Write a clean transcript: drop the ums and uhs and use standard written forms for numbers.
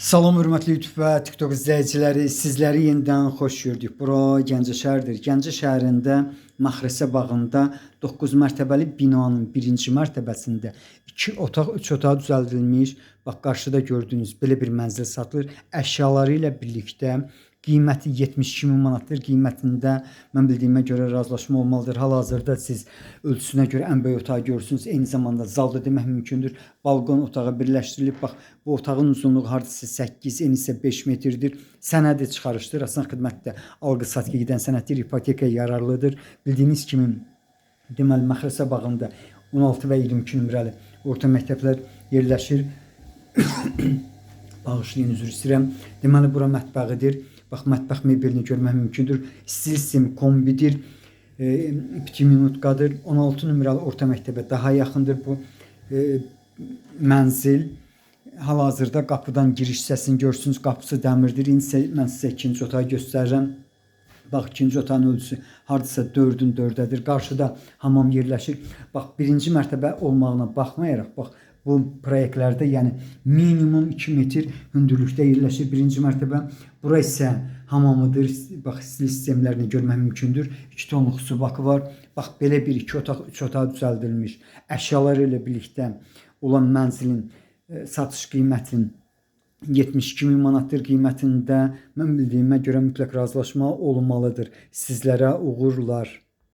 Salam hörmətli YouTube və TikTok izləyiciləri, sizləri yenidən xoş gördük. Bura Gəncə şəhəridir. Gəncə şəhərində Maxrəsə bağında 9 mərtəbəli binanın birinci mərtəbəsində 2 otaq, 3 otaq düzəldilmiş. Bax, qarşıda gördüyünüz belə bir mənzil satılır. Əşyaları ilə birlikdə qiyməti 72 min manatdır. Qiymətində mən bildiyimə görə razılaşma olmalıdır. Hal-hazırda siz ölçüsünə görə ən böyük otağı görürsünüz. Eyni zamanda zalda demək mümkündür. Balkon otağı birləşdirilib. Bax, bu otağın uzunluğu hardasa 8, eni isə 5 metrdir. Sənədi çıxarışdır. Asan xidmətdə alqı-satqı gedən sənəddir. İpotekaya yararlıdır. Bildiyiniz kimi deməli Maxrəsə bağında 16 və 22 nömrəli orta məktəblər yerləşir. Bağışlayın, üzr istəyirəm. Deməli bura mətbəxidir. Bax, mətbəx mebelini görmək mümkündür. Sistem kombidir. 2 minutqadır. 16 nömrəli orta məktəbə daha yaxındır bu mənzil. Hal-hazırda qapıdan giriş hissəsini görürsünüz. Qapısı dəmirdir. İndi mən sizə ikinci otağı göstərirəm. Bax, ikinci otağın ölçüsü hardasa 4-ün 4-dədir. Qarşıda hamam yerləşir. Bax, birinci mərtəbə olmağına baxmayaraq, bax, bu proyektlərdə yəni minimum 2 metr hündürlükdə yerləşir birinci mərtəbə. Bura isə hamamıdır. Bax, istilik sistemlərini görmək mümkündür. 2 tonluq su bakı var. Bax, belə bir 2 otaq, 3 otaq düzəldilmiş. Əşyaları ilə birlikdə olan mənzilin satış qiymətinin 72 min manatdır. Qiymətində mən bildiyimə görə mütləq razılaşma olunmalıdır. Sizlərə uğurlar.